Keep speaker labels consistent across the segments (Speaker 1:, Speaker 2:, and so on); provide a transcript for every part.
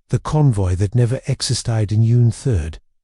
Speaker 1: The convoy that never existed in June 3,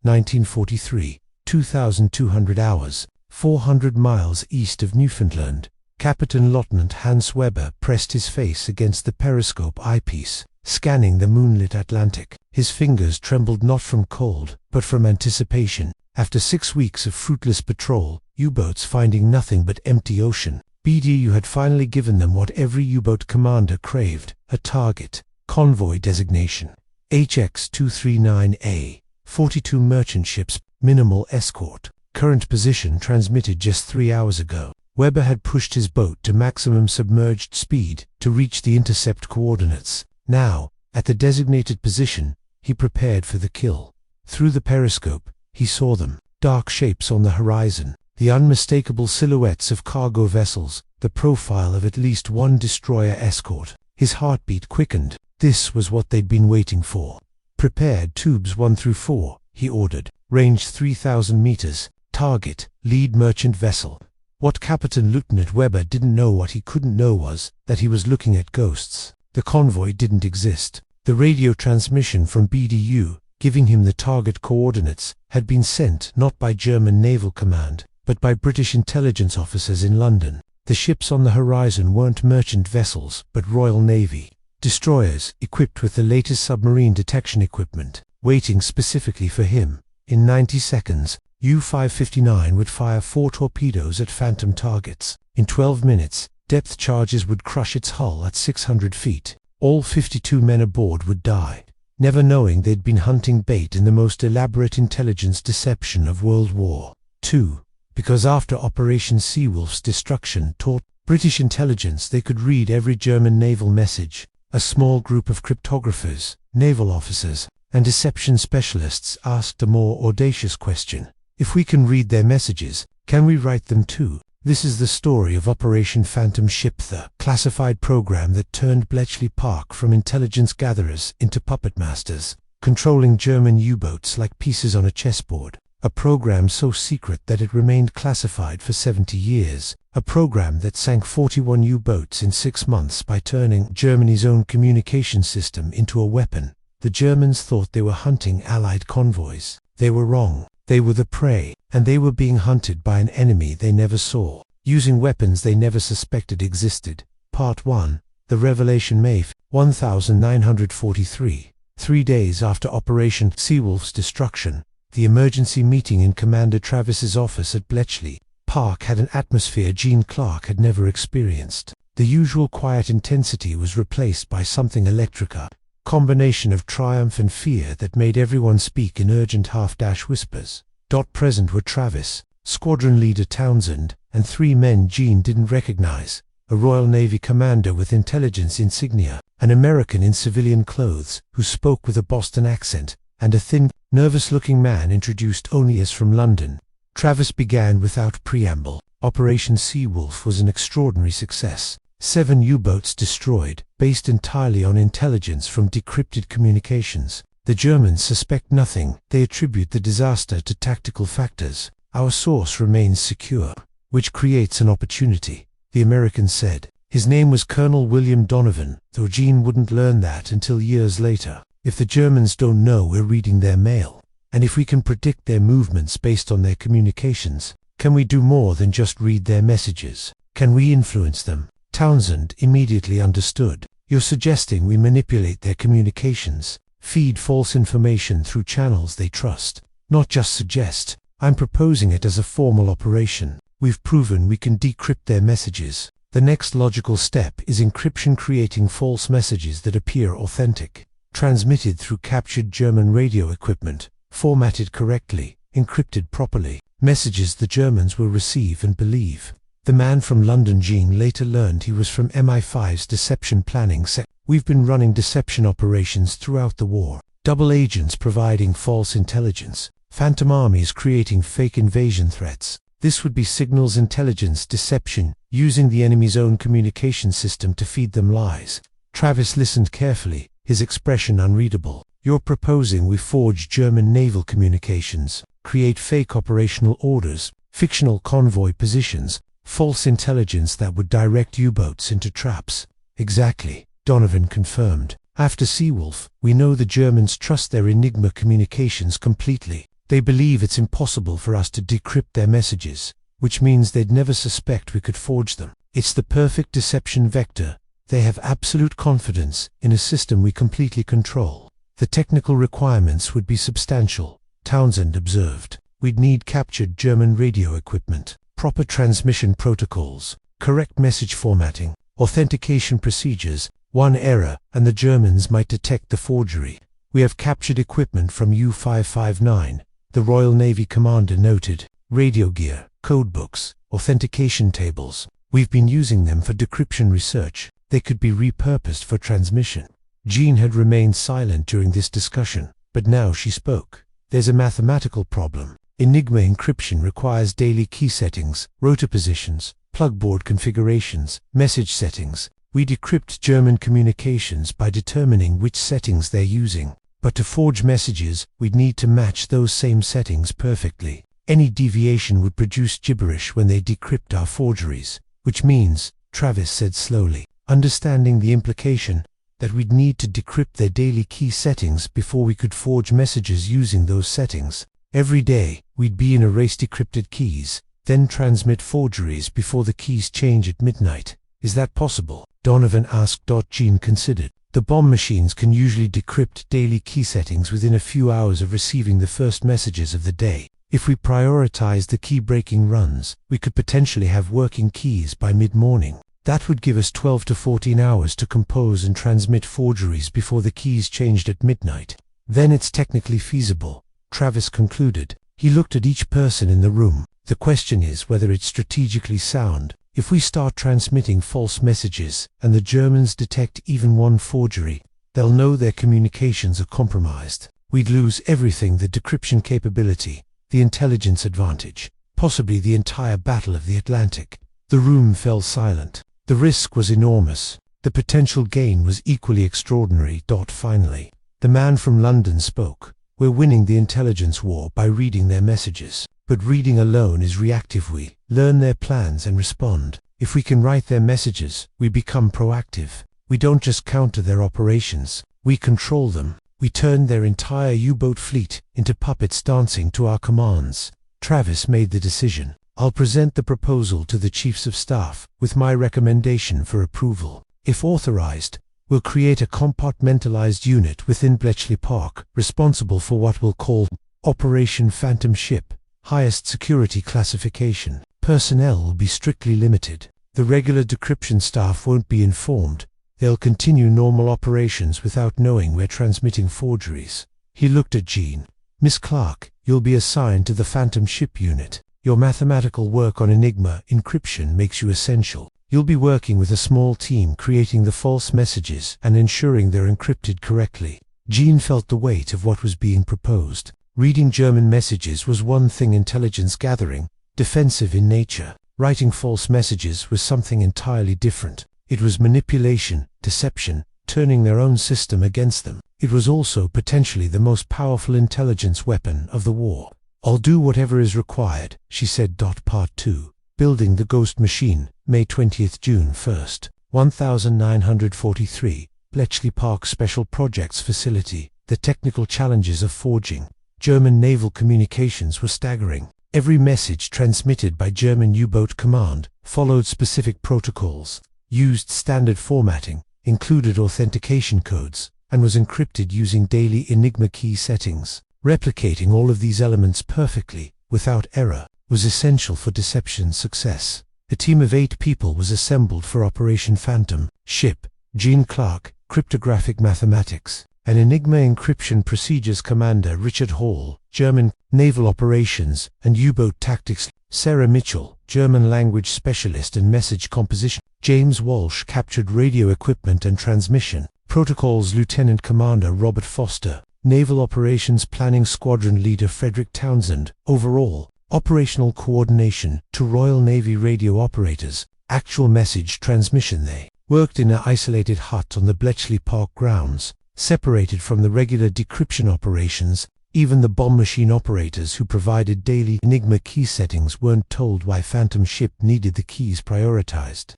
Speaker 1: 1943, 2,200 hours, 400 miles east of Newfoundland. Captain Lieutenant Hans Weber pressed his face against the periscope eyepiece, scanning the moonlit Atlantic. His fingers trembled not from cold, but from anticipation. After 6 weeks of fruitless patrol, U-boats finding nothing but empty ocean, BDU had finally given them what every U-boat commander craved, a target. Convoy designation: HX-239A, 42 merchant ships, minimal escort. Current position transmitted just 3 hours ago. Weber had pushed his boat to maximum submerged speed to reach the intercept coordinates. Now, at the designated position, he prepared for the kill. Through the periscope, he saw them, dark shapes on the horizon, the unmistakable silhouettes of cargo vessels, the profile of at least one destroyer escort. His heartbeat quickened. This was what they'd been waiting for. "Prepared tubes 1 through 4, he ordered. "Range 3,000 meters. Target, lead merchant vessel." What Captain Lieutenant Weber didn't know, what he couldn't know, was that he was looking at ghosts. The convoy didn't exist. The radio transmission from BDU, giving him the target coordinates, had been sent not by German Naval Command, but by British intelligence officers in London. The ships on the horizon weren't merchant vessels, but Royal Navy destroyers equipped with the latest submarine detection equipment, waiting specifically for him. In 90 seconds, U-559 would fire 4 torpedoes at phantom targets. In 12 minutes, depth charges would crush its hull at 600 feet. All 52 men aboard would die, never knowing they'd been hunting bait in the most elaborate intelligence deception of World War II. Because after Operation Seewolf's destruction taught British intelligence they could read every German naval message, a small group of cryptographers, naval officers, and deception specialists asked a more audacious question. If we can read their messages, can we write them too? This is the story of Operation Phantom Ship, the classified program that turned Bletchley Park from intelligence gatherers into puppet masters, controlling German U-boats like pieces on a chessboard. A program so secret that it remained classified for 70 years. A program that sank 41 U-boats in 6 months by turning Germany's own communication system into a weapon. The Germans thought they were hunting Allied convoys. They were wrong. They were the prey, and they were being hunted by an enemy they never saw, using weapons they never suspected existed. Part 1. The Revelation, May 1943. 3 days after Operation Seewolf's destruction, the emergency meeting in Commander Travis's office at Bletchley Park had an atmosphere Gene Clark had never experienced. The usual quiet intensity was replaced by something electric, a combination of triumph and fear that made everyone speak in urgent half-whispers. Present were Travis, squadron leader Townsend, and 3 men Gene didn't recognize: a Royal Navy commander with intelligence insignia, an American in civilian clothes who spoke with a Boston accent, and a thin, nervous-looking man introduced only as from London. Travis began without preamble. Operation Seewolf was an extraordinary success. 7 U-boats destroyed, based entirely on intelligence from decrypted communications. The Germans suspect nothing. They attribute the disaster to tactical factors. "Our source remains secure, which creates an opportunity," the Americans said. His name was Colonel William Donovan, though Gene wouldn't learn that until years later. "If the Germans don't know we're reading their mail, and if we can predict their movements based on their communications, can we do more than just read their messages? Can we influence them?" Townsend immediately understood. "You're suggesting we manipulate their communications, feed false information through channels they trust." "Not just suggest. I'm proposing it as a formal operation. We've proven we can decrypt their messages. The next logical step is encryption, creating false messages that appear authentic, transmitted through captured German radio equipment, formatted correctly, encrypted properly. Messages the Germans will receive and believe." The man from London, Gene later learned he was from MI5's deception planning set. "We've been running deception operations throughout the war. Double agents providing false intelligence. Phantom armies creating fake invasion threats. This would be signals intelligence deception, using the enemy's own communication system to feed them lies." Travis listened carefully, his expression unreadable. "You're proposing we forge German naval communications, create fake operational orders, fictional convoy positions, false intelligence that would direct U-boats into traps." "Exactly," Donovan confirmed. After Seewolf, we know the Germans trust their Enigma communications completely. They believe it's impossible for us to decrypt their messages, which means they'd never suspect we could forge them. It's the perfect deception vector. They have absolute confidence in a system we completely control. The technical requirements would be substantial, Townsend observed. We'd need captured German radio equipment, proper transmission protocols, correct message formatting, authentication procedures. One error, and the Germans might detect the forgery. We have captured equipment from U-559, the Royal Navy commander noted. Radio gear, codebooks, authentication tables. We've been using them for decryption research. They could be repurposed for transmission. Jean had remained silent during this discussion, but now she spoke. There's a mathematical problem. Enigma encryption requires daily key settings, rotor positions, plugboard configurations, message settings. We decrypt German communications by determining which settings they're using. But to forge messages, we'd need to match those same settings perfectly. Any deviation would produce gibberish when they decrypt our forgeries. Which means, Travis said slowly, understanding the implication, that we'd need to decrypt their daily key settings before we could forge messages using those settings. Every day, we'd be in a race decrypted keys, then transmit forgeries before the keys change at midnight. Is that possible? Donovan asked. Jean considered. The bomb machines can usually decrypt daily key settings within a few hours of receiving the first messages of the day. If we prioritize the key-breaking runs, we could potentially have working keys by mid-morning. That would give us 12 to 14 hours to compose and transmit forgeries before the keys changed at midnight. Then it's technically feasible, Travis concluded. He looked at each person in the room. The question is whether it's strategically sound. If we start transmitting false messages, and the Germans detect even one forgery, they'll know their communications are compromised. We'd lose everything: the decryption capability, the intelligence advantage, possibly the entire Battle of the Atlantic. The room fell silent. The risk was enormous. The potential gain was equally extraordinary. Finally, the man from London spoke. We're winning the intelligence war by reading their messages. But reading alone is reactive. We learn their plans and respond. If we can write their messages, we become proactive. We don't just counter their operations, we control them. We turn their entire U-boat fleet into puppets dancing to our commands. Travis made the decision. I'll present the proposal to the Chiefs of Staff, with my recommendation for approval. If authorized, we'll create a compartmentalized unit within Bletchley Park, responsible for what we'll call Operation Phantom Ship, highest security classification. Personnel will be strictly limited. The regular decryption staff won't be informed. They'll continue normal operations without knowing we're transmitting forgeries. He looked at Jean. Miss Clark, you'll be assigned to the Phantom Ship unit. Your mathematical work on Enigma encryption makes you essential. You'll be working with a small team creating the false messages and ensuring they're encrypted correctly. Jean felt the weight of what was being proposed. Reading German messages was one thing: intelligence gathering, defensive in nature. Writing false messages was something entirely different. It was manipulation, deception, turning their own system against them. It was also potentially the most powerful intelligence weapon of the war. I'll do whatever is required, she said. Part 2. Building the Ghost Machine, May 20th, June 1st, 1943, Bletchley Park Special Projects Facility. The technical challenges of forging German naval communications were staggering. Every message transmitted by German U-boat command followed specific protocols, used standard formatting, included authentication codes, and was encrypted using daily Enigma key settings. Replicating all of these elements perfectly, without error, was essential for deception's success. A team of 8 people was assembled for Operation Phantom Ship: Jean Clark, cryptographic mathematics, and Enigma encryption procedures commander Richard Hall, German naval operations and U-boat tactics; Sarah Mitchell, German language specialist and message composition; James Walsh captured radio equipment and transmission protocols; Lieutenant Commander Robert Foster, Naval Operations Planning Squadron Leader Frederick Townsend. Overall, operational coordination to Royal Navy radio operators, actual message transmission. They worked in an isolated hut on the Bletchley Park grounds, separated from the regular decryption operations. Even the bomb machine operators who provided daily Enigma key settings weren't told why Phantom Ship needed the keys prioritized.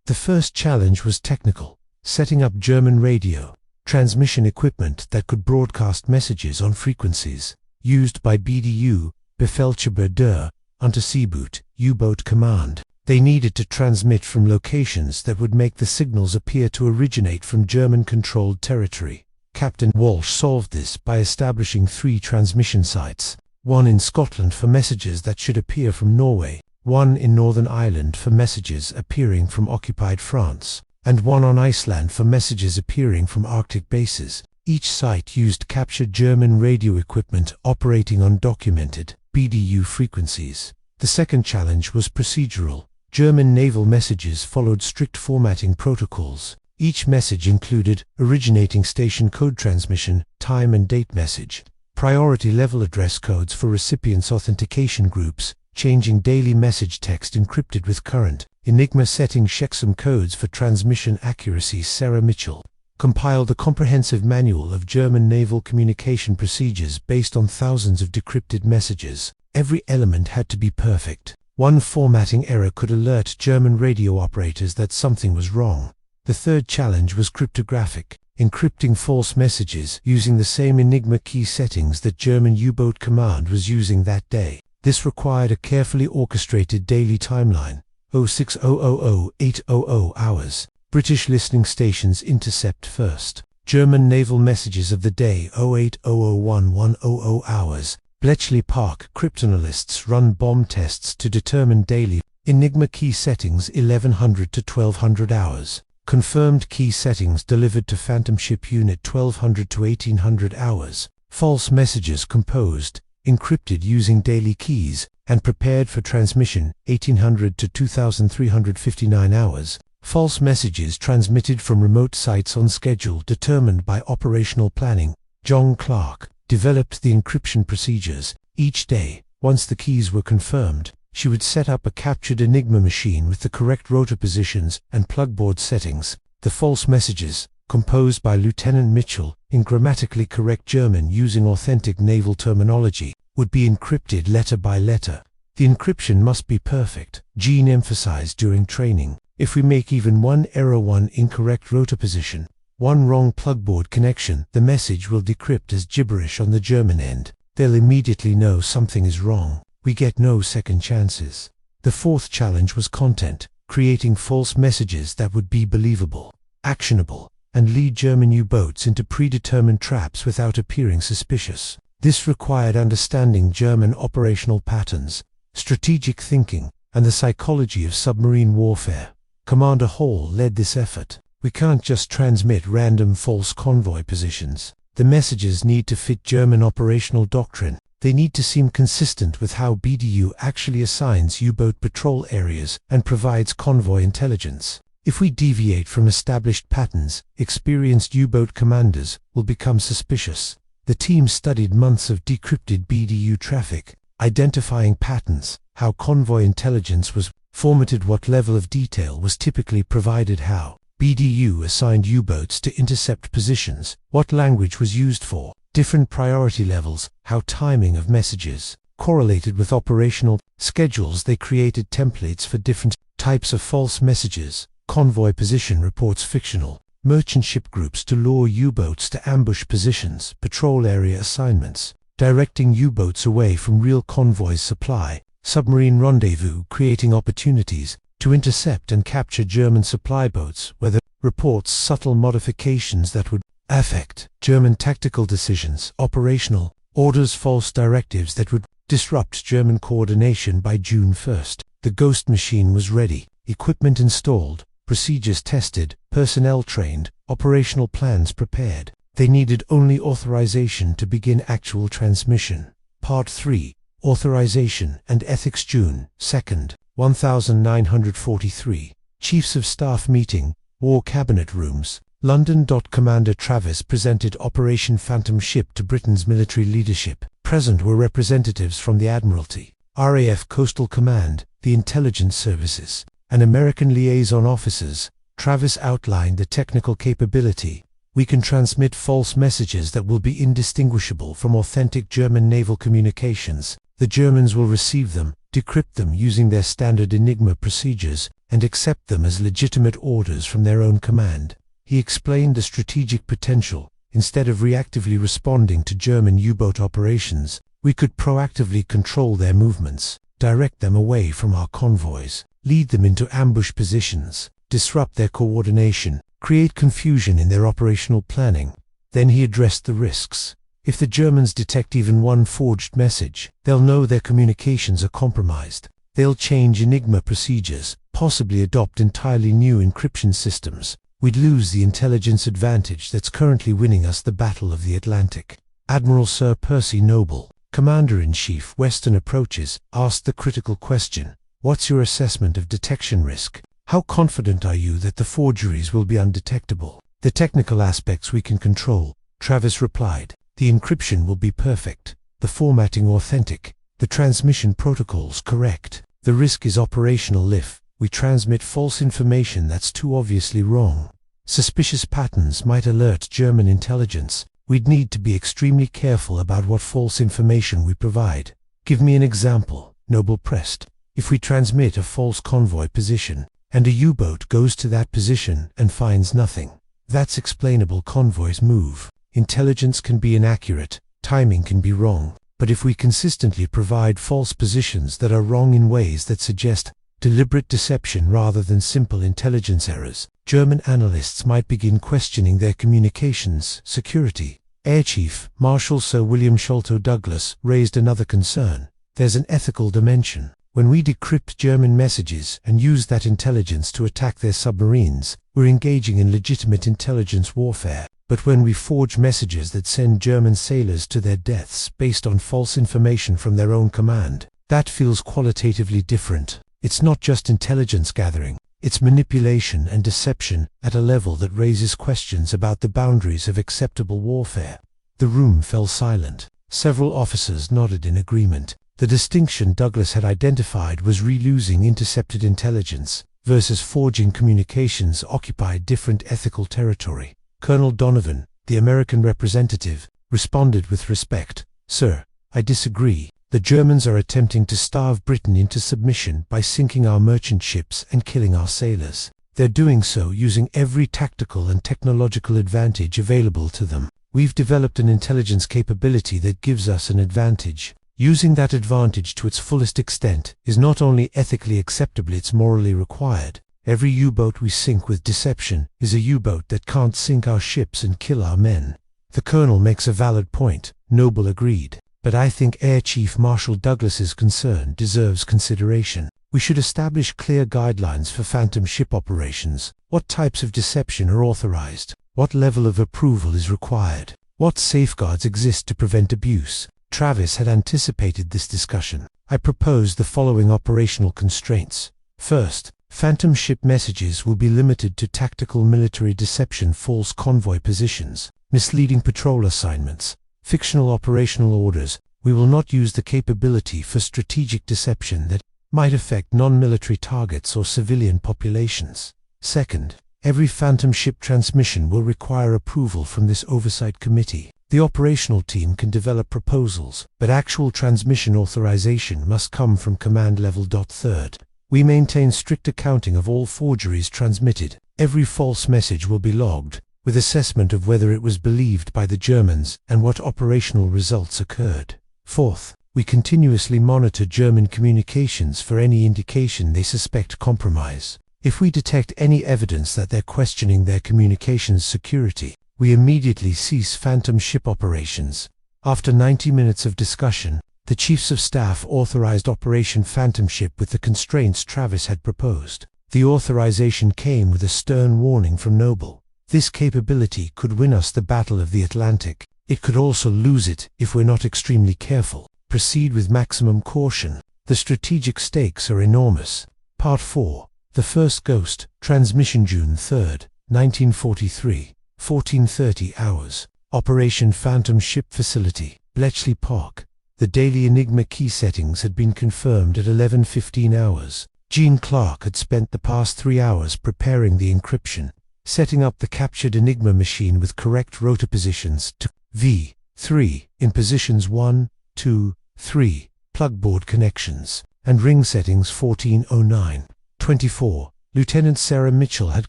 Speaker 1: The first challenge was technical: setting up German radio. transmission equipment that could broadcast messages on frequencies used by BDU, Befehlshaber der Unterseeboot, U-boat command. They needed to transmit from locations that would make the signals appear to originate from German-controlled territory. Captain Walsh solved this by establishing 3 transmission sites, one in Scotland for messages that should appear from Norway, one in Northern Ireland for messages appearing from occupied France, and one on Iceland for messages appearing from Arctic bases. Each site used captured German radio equipment operating on documented BDU frequencies. The second challenge was procedural. German naval messages followed strict formatting protocols. Each message included originating station code transmission, time and date message, priority level address codes for recipients' authentication groups, changing daily message text encrypted with current Enigma setting checksum codes for transmission accuracy. Sarah Mitchell compiled a comprehensive manual of German naval communication procedures based on thousands of decrypted messages. Every element had to be perfect. One formatting error could alert German radio operators that something was wrong. The third challenge was cryptographic, encrypting false messages using the same Enigma key settings that German U-boat command was using that day. This required a carefully orchestrated daily timeline, 06000800 hours. British listening stations intercept first. German naval messages of the day, 08001100 hours. Bletchley Park cryptanalysts run bomb tests to determine daily Enigma key settings, 1100 to 1200 hours. Confirmed key settings delivered to Phantom Ship Unit, 1200 to 1800 hours. False messages composed, encrypted using daily keys, and prepared for transmission, 1800 to 2359 hours. False messages transmitted from remote sites on schedule determined by operational planning. John Clark developed the encryption procedures. Each day, once the keys were confirmed, she would set up a captured Enigma machine with the correct rotor positions and plugboard settings. The false messages, composed by Lieutenant Mitchell in grammatically correct German using authentic naval terminology, would be encrypted letter by letter. The encryption must be perfect. Jean emphasized during training, if we make even one error, one incorrect rotor position, one wrong plugboard connection, the message will decrypt as gibberish on the German end. They'll immediately know something is wrong. We get no second chances. The fourth challenge was content, creating false messages that would be believable, actionable, and lead German U-boats into predetermined traps without appearing suspicious. This required understanding German operational patterns, strategic thinking, and the psychology of submarine warfare. Commander Hall led this effort. We can't just transmit random false convoy positions. The messages need to fit German operational doctrine. They need to seem consistent with how BDU actually assigns U-boat patrol areas and provides convoy intelligence. If we deviate from established patterns, experienced U-boat commanders will become suspicious. The team studied months of decrypted BDU traffic, identifying patterns, how convoy intelligence was formatted, what level of detail was typically provided, how BDU assigned U-boats to intercept positions, what language was used for different priority levels, how timing of messages correlated with operational schedules. They created templates for different types of false messages, convoy position reports, fictional merchant ship groups to lure U-boats to ambush positions, patrol area assignments, directing U-boats away from real convoys, supply, submarine rendezvous, creating opportunities to intercept and capture German supply boats, weather reports, subtle modifications that would affect German tactical decisions, operational orders, false directives that would disrupt German coordination. By June 1st, the Ghost machine was ready, equipment installed, procedures tested, personnel trained, operational plans prepared. They needed only authorization to begin actual transmission. Part 3. Authorization and Ethics. June 2nd, 1943. Chiefs of Staff meeting, War Cabinet Rooms, London. Commander Travis presented Operation Phantom Ship to Britain's military leadership. Present were representatives from the Admiralty, RAF Coastal Command, the intelligence services, and American liaison officers. Travis outlined the technical capability. We can transmit false messages that will be indistinguishable from authentic German naval communications. The Germans will receive them, decrypt them using their standard Enigma procedures, and accept them as legitimate orders from their own command. He explained the strategic potential. Instead of reactively responding to German U-boat operations, we could proactively control their movements, direct them away from our convoys, lead them into ambush positions, disrupt their coordination, create confusion in their operational planning. Then he addressed the risks. If the Germans detect even one forged message, they'll know their communications are compromised. They'll change Enigma procedures, possibly adopt entirely new encryption systems. We'd lose the intelligence advantage that's currently winning us the Battle of the Atlantic. Admiral Sir Percy Noble, Commander-in-Chief Western Approaches, asked the critical question: what's your assessment of detection risk? How confident are you that the forgeries will be undetectable? The technical aspects we can control, Travis replied. The encryption will be perfect, the formatting authentic, the transmission protocols correct. The risk is operational if we transmit false information that's too obviously wrong. Suspicious patterns might alert German intelligence. We'd need to be extremely careful about what false information we provide. Give me an example, Noble pressed. If we transmit a false convoy position, and a U-boat goes to that position and finds nothing, that's explainable. Convoys move. Intelligence can be inaccurate, timing can be wrong, but if we consistently provide false positions that are wrong in ways that suggest deliberate deception rather than simple intelligence errors, German analysts might begin questioning their communications security. Air Chief Marshal Sir William Sholto Douglas raised another concern. There's an ethical dimension. When we decrypt German messages and use that intelligence to attack their submarines, we're engaging in legitimate intelligence warfare. But when we forge messages that send German sailors to their deaths based on false information from their own command, that feels qualitatively different. It's not just intelligence gathering, it's manipulation and deception at a level that raises questions about the boundaries of acceptable warfare. The room fell silent. Several officers nodded in agreement. The distinction Douglas had identified was relosing intercepted intelligence versus forging communications occupied different ethical territory. Colonel Donovan, the American representative, responded with respect. Sir, I disagree. The Germans are attempting to starve Britain into submission by sinking our merchant ships and killing our sailors. They're doing so using every tactical and technological advantage available to them. We've developed an intelligence capability that gives us an advantage. Using that advantage to its fullest extent is not only ethically acceptable, it's morally required. Every U-boat we sink with deception is a U-boat that can't sink our ships and kill our men. The Colonel makes a valid point, Noble agreed. But I think Air Chief Marshal Douglas's concern deserves consideration. We should establish clear guidelines for phantom ship operations. What types of deception are authorized? What level of approval is required? What safeguards exist to prevent abuse? Travis had anticipated this discussion. I proposed the following operational constraints. First, phantom ship messages will be limited to tactical military deception, false convoy positions, misleading patrol assignments, fictional operational orders. We will not use the capability for strategic deception that might affect non-military targets or civilian populations. Second, every phantom ship transmission will require approval from this oversight committee. The operational team can develop proposals, but actual transmission authorization must come from command level. Third, we maintain strict accounting of all forgeries transmitted. Every false message will be logged, with assessment of whether it was believed by the Germans and what operational results occurred. Fourth, we continuously monitor German communications for any indication they suspect compromise. If we detect any evidence that they're questioning their communications security, we immediately cease phantom ship operations. After 90 minutes of discussion, the Chiefs of Staff authorized Operation Phantom Ship with the constraints Travis had proposed. The authorization came with a stern warning from Noble. This capability could win us the Battle of the Atlantic. It could also lose it if we're not extremely careful. Proceed with maximum caution. The strategic stakes are enormous. Part 4. The First Ghost. Transmission June 3, 1943. 14:30 hours. Operation Phantom Ship Facility. Bletchley Park. The daily Enigma key settings had been confirmed at 11:15 hours. Jean Clark had spent the past 3 hours preparing the encryption, setting up the captured Enigma machine with correct rotor positions to V3 in positions 1, 2, 3, plugboard connections, and ring settings 1409, 24, Lieutenant Sarah Mitchell had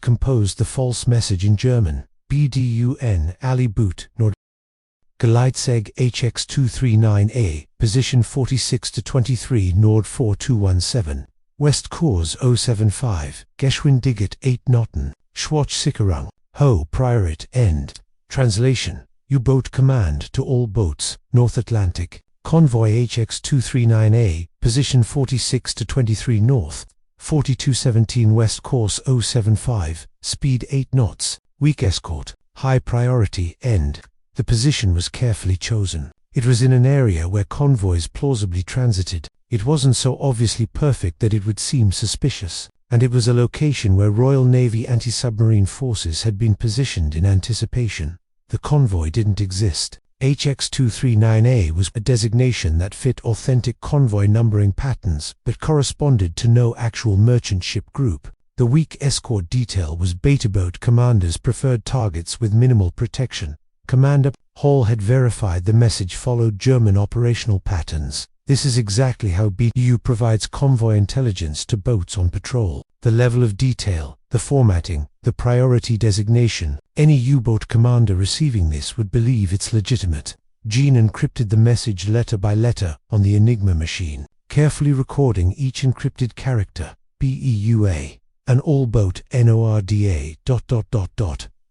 Speaker 1: composed the false message in German. BDUN Ali Boot Nord Geleitseg HX239A, position 46 to 23 Nord 4217. West course 075, Geschwind Digit 8 Knoten, Schwach Sicherung, Ho Priorit End. Translation: U-boat command to all boats, North Atlantic. Convoy HX239A, position 46 to 23 North, 4217 West course 075, speed 8 knots, weak escort, high priority End. The position was carefully chosen. It was in an area where convoys plausibly transited. It wasn't so obviously perfect that it would seem suspicious, and it was a location where Royal Navy anti-submarine forces had been positioned in anticipation. The convoy didn't exist. HX239A was a designation that fit authentic convoy numbering patterns but corresponded to no actual merchant ship group. The weak escort detail was beta boat commander's preferred targets with minimal protection. Commander Hall had verified the message followed German operational patterns. This is exactly how BDU provides convoy intelligence to boats on patrol. The level of detail, the formatting, the priority designation. Any U-boat commander receiving this would believe it's legitimate. Jean encrypted the message letter by letter on the Enigma machine, carefully recording each encrypted character. BEUA. An all-boat NORDA ...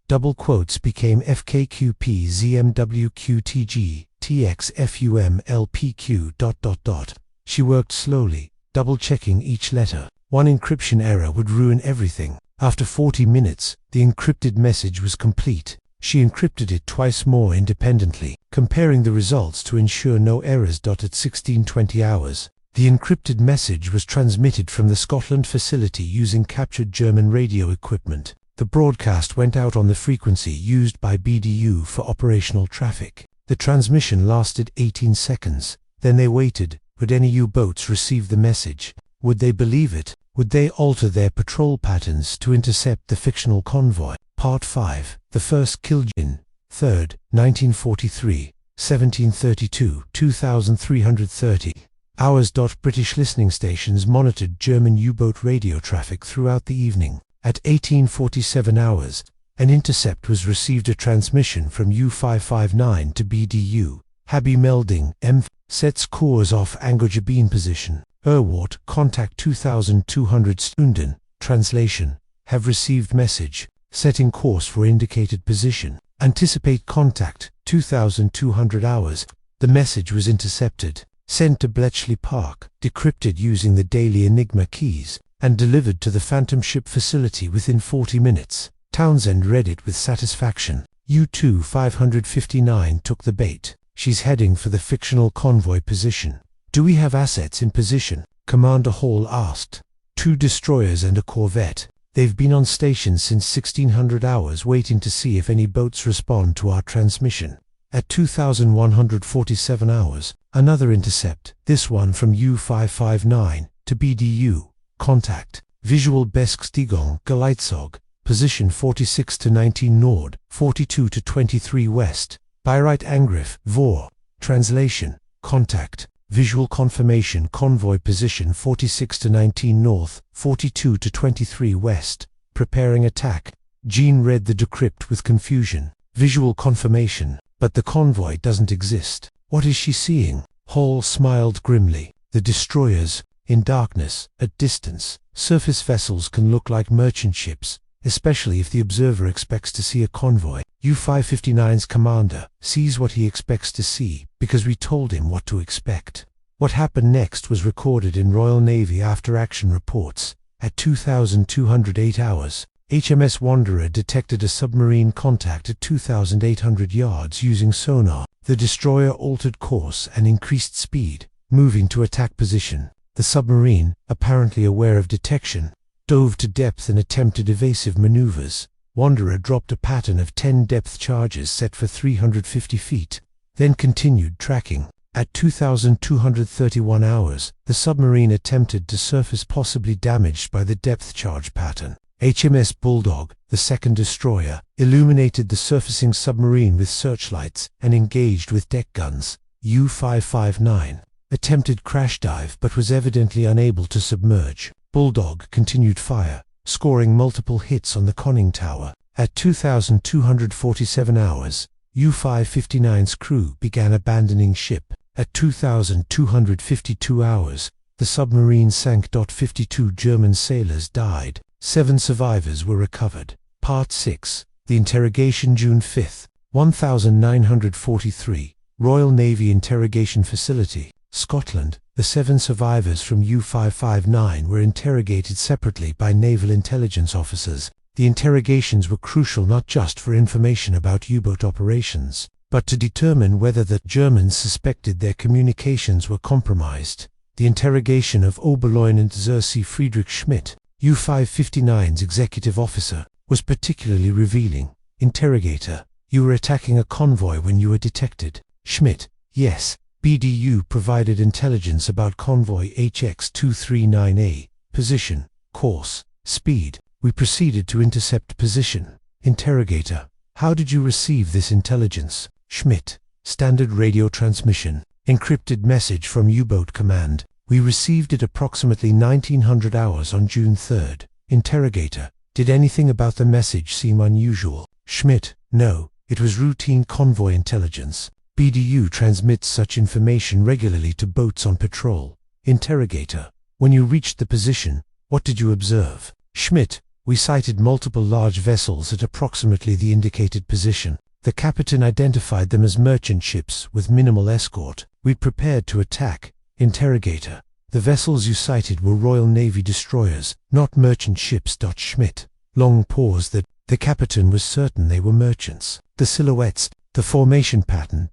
Speaker 1: Double quotes became FKQP ZMWQTG TXFUM LPQ ... She worked slowly, double-checking each letter. One encryption error would ruin everything. After 40 minutes, the encrypted message was complete. She encrypted it twice more independently, comparing the results to ensure no errors. At 16:20 hours, the encrypted message was transmitted from the Scotland facility using captured German radio equipment. The broadcast went out on the frequency used by BDU for operational traffic. The transmission lasted 18 seconds. Then they waited. Would any U-boats receive the message? Would they believe it? Would they alter their patrol patterns to intercept the fictional convoy? Part 5. The first kill. In 3rd, 1943, 1732, 2330 hours. British listening stations monitored German U-boat radio traffic throughout the evening. At 18:47 hours, an intercept was received, a transmission from U-559 to BDU. Habi Melding, M. Sets course off Angojabin position. Erwart, contact 2200 Stunden. Translation: have received message, setting course for indicated position. Anticipate contact, 2200 hours. The message was intercepted, sent to Bletchley Park, decrypted using the daily Enigma keys, and delivered to the Phantom Ship facility within 40 minutes. Townsend read it with satisfaction. U-559 took the bait. She's heading for the fictional convoy position. Do we have assets in position? Commander Hall asked. 2 destroyers and a corvette. They've been on station since 1600 hours waiting to see if any boats respond to our transmission. At 2147 hours, another intercept, this one from U-559 to BDU. Contact. Visual Beskstigung, Geleitsog. Position 46 to 19 Nord, 42 to 23 West. Beireit Angriff, Vor. Translation: contact. Visual confirmation, convoy position 46 to 19 North, 42 to 23 West. Preparing attack. Jean read the decrypt with confusion. Visual confirmation, but the convoy doesn't exist. What is she seeing? Hall smiled grimly. The destroyers. In darkness, at distance, surface vessels can look like merchant ships, especially if the observer expects to see a convoy. U-559's commander sees what he expects to see, because we told him what to expect. What happened next was recorded in Royal Navy after-action reports. At 2208 hours, HMS Wanderer detected a submarine contact at 2,800 yards using sonar. The destroyer altered course and increased speed, moving to attack position. The submarine, apparently aware of detection, dove to depth and attempted evasive maneuvers. Wanderer dropped a pattern of 10 depth charges set for 350 feet, then continued tracking. At 2231 hours, the submarine attempted to surface, possibly damaged by the depth charge pattern. HMS Bulldog, the second destroyer, illuminated the surfacing submarine with searchlights and engaged with deck guns. U-559 attempted crash dive but was evidently unable to submerge. Bulldog continued fire, scoring multiple hits on the conning tower. At 2,247 hours, U-559's crew began abandoning ship. At 2,252 hours, the submarine sank. 52 German sailors died. 7 survivors were recovered. Part 6. The Interrogation. June 5, 1943. Royal Navy Interrogation Facility, Scotland. The 7 survivors from U-559 were interrogated separately by naval intelligence officers. The interrogations were crucial not just for information about U-boat operations, but to determine whether the Germans suspected their communications were compromised. The interrogation of Oberleutnant Xerxes Friedrich Schmidt, U-559's executive officer, was particularly revealing. Interrogator: you were attacking a convoy when you were detected. Schmidt: yes. BDU provided intelligence about convoy HX239A, position, course, speed. We proceeded to intercept position. Interrogator: how did you receive this intelligence? Schmidt: standard radio transmission, encrypted message from U-boat command. We received it approximately 1900 hours on June 3rd. Interrogator: did anything about the message seem unusual? Schmidt: no, it was routine convoy intelligence. BDU transmits such information regularly to boats on patrol. Interrogator: when you reached the position, what did you observe? Schmidt: we sighted multiple large vessels at approximately the indicated position. The captain identified them as merchant ships with minimal escort. We prepared to attack. Interrogator: the vessels you sighted were Royal Navy destroyers, not merchant ships. Schmidt: long pause. The captain was certain they were merchants. The silhouettes, the formation pattern.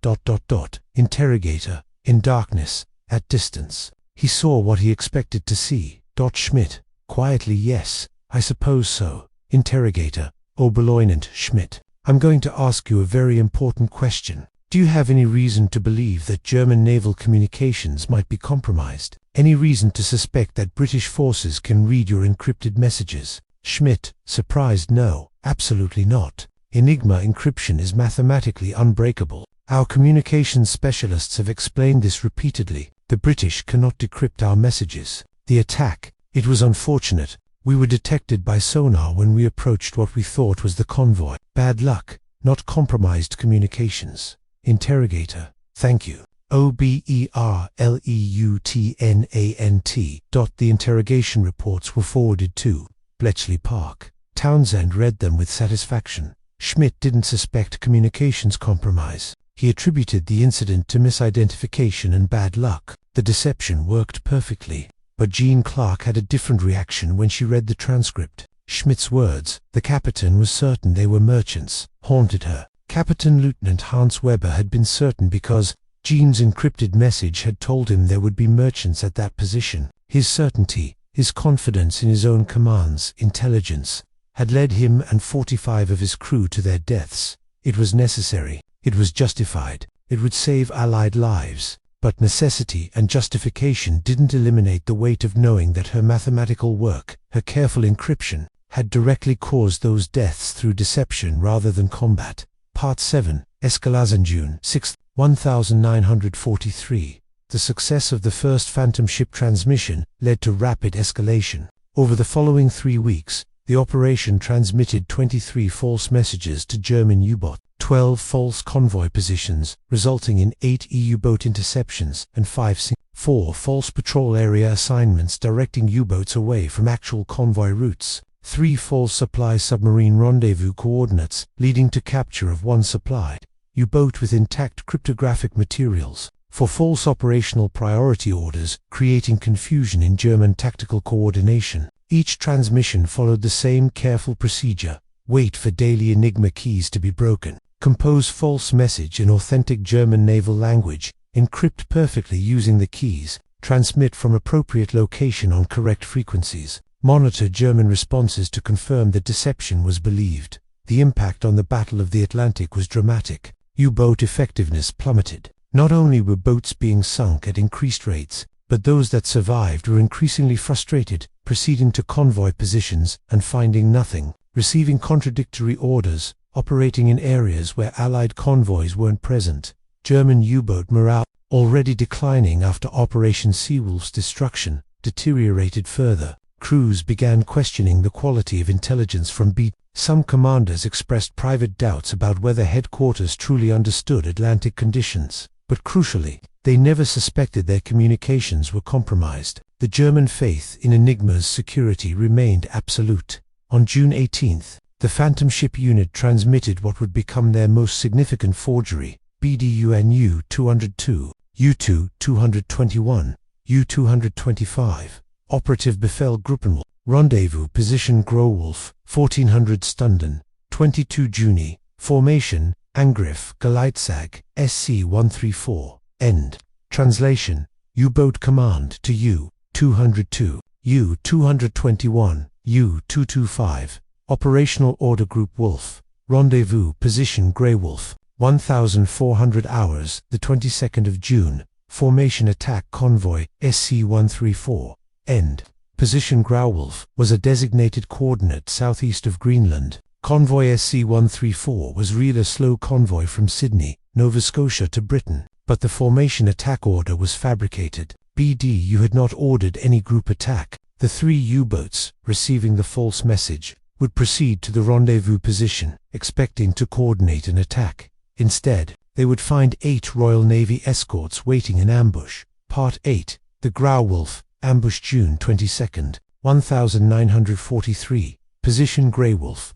Speaker 1: Interrogator: in darkness, at distance. He saw what he expected to see. Schmidt: quietly, yes, I suppose so. Interrogator: Oberleutnant Schmidt, I'm going to ask you a very important question. Do you have any reason to believe that German naval communications might be compromised? Any reason to suspect that British forces can read your encrypted messages? Schmidt: surprised, no, absolutely not. Enigma encryption is mathematically unbreakable. Our communications specialists have explained this repeatedly. The British cannot decrypt our messages. The attack, it was unfortunate. We were detected by sonar when we approached what we thought was the convoy. Bad luck, not compromised communications. Interrogator: thank you. OBERLEUTNANT. The interrogation reports were forwarded to Bletchley Park. Townsend read them with satisfaction. Schmidt didn't suspect communications compromise. He attributed the incident to misidentification and bad luck. The deception worked perfectly. But Jean Clark had a different reaction when she read the transcript. Schmidt's words, the captain was certain they were merchants, haunted her. Captain Lieutenant Hans Weber had been certain because Jean's encrypted message had told him there would be merchants at that position. His certainty, his confidence in his own command's intelligence, had led him and 45 of his crew to their deaths. It was necessary. It was justified. It would save Allied lives. But necessity and justification didn't eliminate the weight of knowing that her mathematical work, her careful encryption, had directly caused those deaths through deception rather than combat. Part 7. Escalation. June 6, 1943. The success of the first Phantom ship transmission led to rapid escalation. Over the following 3 weeks, the operation transmitted 23 false messages to German U-boats, 12 false convoy positions, resulting in 8 EU boat interceptions, and 4 false patrol area assignments directing U-boats away from actual convoy routes, 3 false supply submarine rendezvous coordinates, leading to capture of 1 supply U-boat with intact cryptographic materials, 4 false operational priority orders, creating confusion in German tactical coordination. Each transmission followed the same careful procedure: wait for daily Enigma keys to be broken, compose false message in authentic German naval language, encrypt perfectly using the keys, transmit from appropriate location on correct frequencies, monitor German responses to confirm that deception was believed. The impact on the Battle of the Atlantic was dramatic. U-boat effectiveness plummeted. Not only were boats being sunk at increased rates, but those that survived were increasingly frustrated, proceeding to convoy positions and finding nothing, receiving contradictory orders, operating in areas where Allied convoys weren't present. German U-boat morale, already declining after Operation Seewolf's destruction, deteriorated further. crews began questioning the quality of intelligence from B. Some commanders expressed private doubts about whether headquarters truly understood Atlantic conditions, but crucially, they never suspected their communications were compromised. The German faith in Enigma's security remained absolute. On June 18, the Phantom Ship Unit transmitted what would become their most significant forgery, BDUN U-202, U-221, U-225. Operative Befehl Gruppenwolf. Rendezvous Position Growolf, 1400 Stunden, 22 Juni. Formation, Angriff, Geleitsag, SC-134. End. Translation, U-Boat Command to U-202, U-221, U-225. Operational Order Group Wolf. Rendezvous Position Grey Wolf, 1400 hours, the 22nd of June. Formation Attack Convoy, SC-134. End. Position Growolf was a designated coordinate southeast of Greenland. Convoy SC-134 was really a slow convoy from Sydney, Nova Scotia to Britain, but the formation attack order was fabricated. BDU had not ordered any group attack. The 3 U-boats, receiving the false message, would proceed to the rendezvous position, expecting to coordinate an attack. Instead, they would find 8 Royal Navy escorts waiting in ambush. Part 8. The Growolf, ambush June 22, 1943. Position Grey Wolf.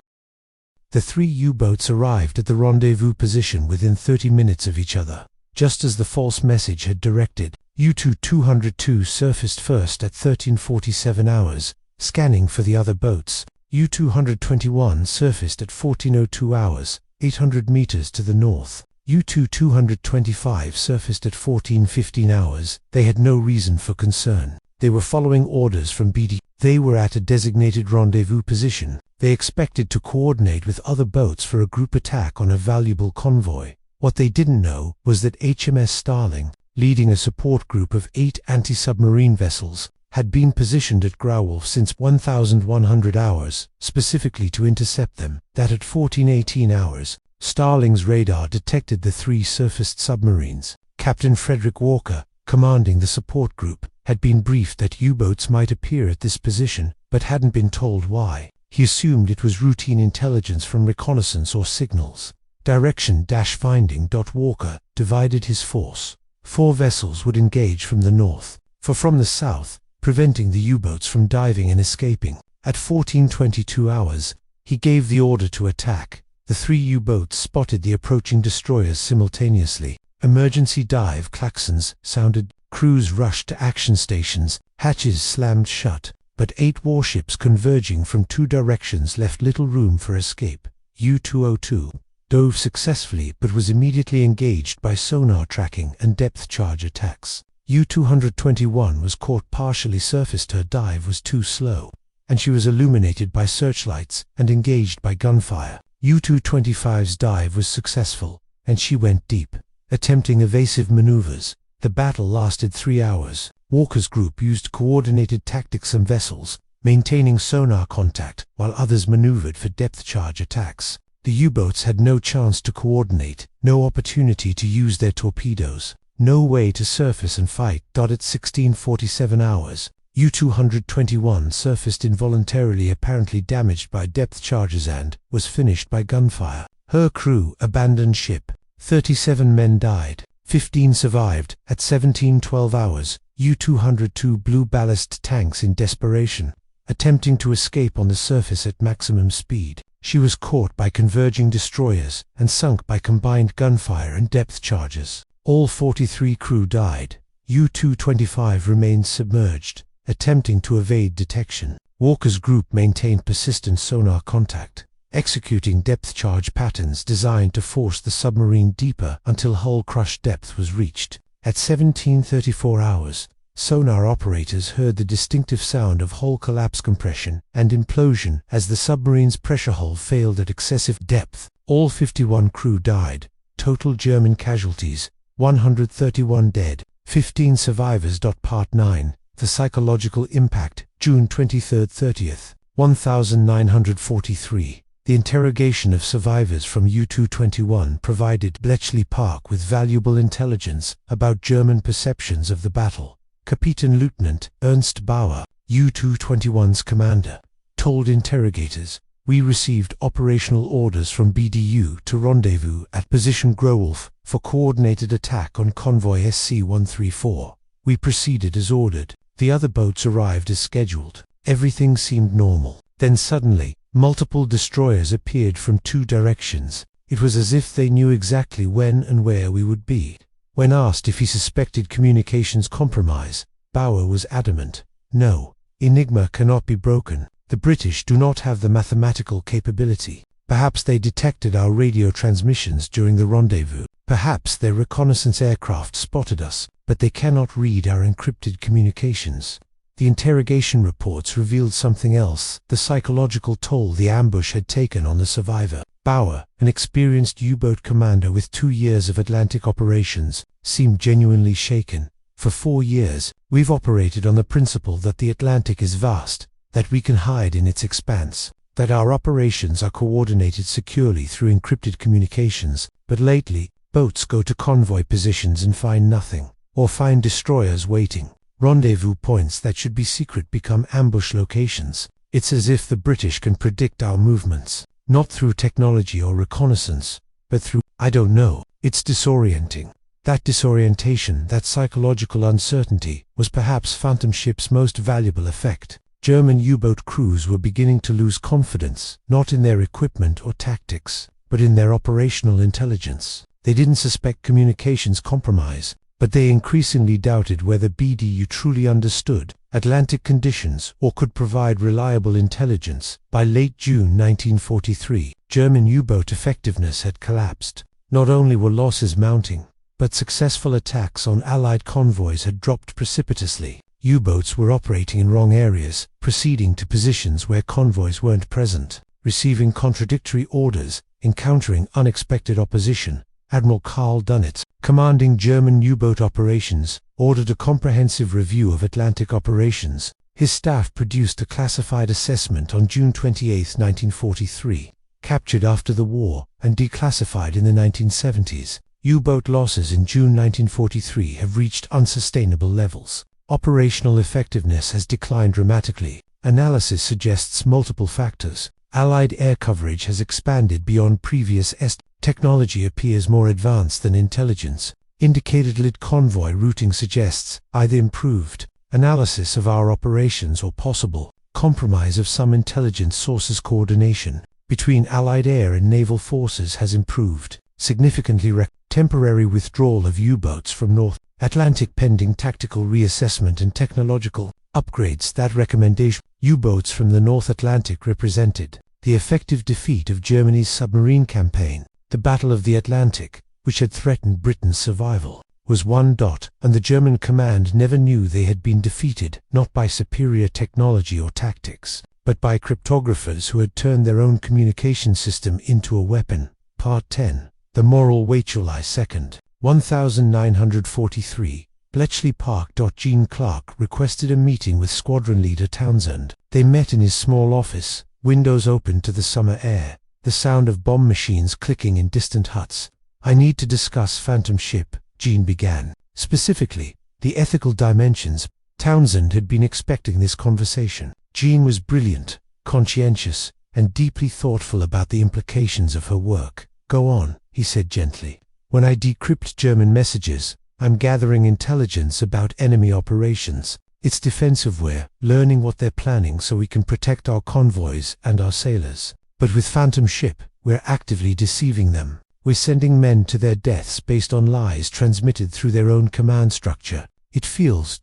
Speaker 1: The 3 U-boats arrived at the rendezvous position within 30 minutes of each other. Just as the false message had directed, U-202 surfaced first at 1347 hours, scanning for the other boats. U-221 surfaced at 1402 hours, 800 meters to the north. U-225 surfaced at 1415 hours. They had no reason for concern. They were following orders from BD. They were at a designated rendezvous position. They expected to coordinate with other boats for a group attack on a valuable convoy. What they didn't know was that HMS Starling, leading a support group of 8 anti-submarine vessels, had been positioned at Growolf since 1100 hours, specifically to intercept them. That at 1418 hours, Starling's radar detected the 3 surfaced submarines. Captain Frederick Walker, commanding the support group, had been briefed that U-boats might appear at this position, but hadn't been told why. He assumed it was routine intelligence from reconnaissance or signals. Direction-finding. Walker divided his force. 4 vessels would engage from the north, from the south, preventing the U-boats from diving and escaping. At 1422 hours, he gave the order to attack. The 3 U-boats spotted the approaching destroyers simultaneously. Emergency dive klaxons sounded. Crews rushed to action stations. Hatches slammed shut, but 8 warships converging from 2 directions left little room for escape. U-202 dove successfully but was immediately engaged by sonar tracking and depth charge attacks. U-221 was caught partially surfaced. Her dive was too slow, and she was illuminated by searchlights and engaged by gunfire. U-225's dive was successful, and she went deep, attempting evasive maneuvers. The battle lasted 3 hours. Walker's group used coordinated tactics on vessels, maintaining sonar contact, while others maneuvered for depth charge attacks. The U-boats had no chance to coordinate, no opportunity to use their torpedoes, no way to surface and fight. At 1647 hours, U-221 surfaced involuntarily, apparently damaged by depth charges, and was finished by gunfire. Her crew abandoned ship. 37 men died. 15 survived. At 1712 hours, U-202 blew ballast tanks in desperation, attempting to escape on the surface at maximum speed. She was caught by converging destroyers and sunk by combined gunfire and depth charges. All 43 crew died. U-225 remained submerged, attempting to evade detection. Walker's group maintained persistent sonar contact, executing depth charge patterns designed to force the submarine deeper until hull crush depth was reached. At 1734 hours, sonar operators heard the distinctive sound of hull collapse, compression, and implosion as the submarine's pressure hull failed at excessive depth. All 51 crew died. Total German casualties, 131 dead, 15 survivors. Part 9. The psychological impact, June 23-30, 1943. The interrogation of survivors from U-221 provided Bletchley Park with valuable intelligence about German perceptions of the battle. Kapitän Lieutenant Ernst Bauer, U-221's commander told interrogators, "We received operational orders from BDU to rendezvous at position Growolf for coordinated attack on Convoy SC-134. We proceeded as ordered. The other boats arrived as scheduled. Everything seemed normal. Then suddenly, multiple destroyers appeared from 2 directions. It was as if they knew exactly when and where we would be." When asked if he suspected communications compromise, Bauer was adamant. "No, Enigma cannot be broken. The British do not have the mathematical capability. Perhaps they detected our radio transmissions during the rendezvous. Perhaps their reconnaissance aircraft spotted us, but they cannot read our encrypted communications." The interrogation reports revealed something else: the psychological toll the ambush had taken on the survivor. Bauer, an experienced U-boat commander with 2 years of Atlantic operations, seemed genuinely shaken. "For 4 years, we've operated on the principle that the Atlantic is vast, that we can hide in its expanse, that our operations are coordinated securely through encrypted communications, but lately, boats go to convoy positions and find nothing, or find destroyers waiting. Rendezvous points that should be secret become ambush locations. It's as if the British can predict our movements, not through technology or reconnaissance, but through, I don't know. It's disorienting." That disorientation, that psychological uncertainty, was perhaps Phantom Ship's most valuable effect. German U-boat crews were beginning to lose confidence, not in their equipment or tactics, but in their operational intelligence. They didn't suspect communications compromise, but they increasingly doubted whether BDU truly understood Atlantic conditions or could provide reliable intelligence. By late June 1943, German U-boat effectiveness had collapsed. Not only were losses mounting, but successful attacks on Allied convoys had dropped precipitously. U-boats were operating in wrong areas, proceeding to positions where convoys weren't present, receiving contradictory orders, encountering unexpected opposition. Admiral Karl Dönitz, commanding German U-boat operations, ordered a comprehensive review of Atlantic operations. His staff produced a classified assessment on June 28, 1943. Captured after the war and declassified in the 1970s, U-boat losses in June 1943 have reached unsustainable levels. Operational effectiveness has declined dramatically. Analysis suggests multiple factors. Allied air coverage has expanded beyond previous estimates. Technology appears more advanced than intelligence. Indicated lit convoy routing suggests either improved analysis of our operations or possible compromise of some intelligence sources. Coordination between Allied air and naval forces has improved significantly. Temporary withdrawal of U-boats from North Atlantic pending tactical reassessment and technological upgrades. That recommendation. U-boats from the North Atlantic represented the effective defeat of Germany's submarine campaign. The Battle of the Atlantic, which had threatened Britain's survival, was won. And the German command never knew they had been defeated, not by superior technology or tactics, but by cryptographers who had turned their own communication system into a weapon. Part 10. The Moral July 2nd, 1943. Bletchley Park. Gene Clark requested a meeting with squadron leader Townsend. They met in his small office, windows open to the summer air, the sound of bomb machines clicking in distant huts. "I need to discuss Phantom Ship," Gene began. "Specifically, the ethical dimensions." Townsend had been expecting this conversation. Gene was brilliant, conscientious, and deeply thoughtful about the implications of her work. "Go on," he said gently. "When I decrypt German messages, I'm gathering intelligence about enemy operations. It's defensiveware, learning what they're planning so we can protect our convoys and our sailors. But with Phantom Ship, we're actively deceiving them. We're sending men to their deaths based on lies transmitted through their own command structure. It feels ...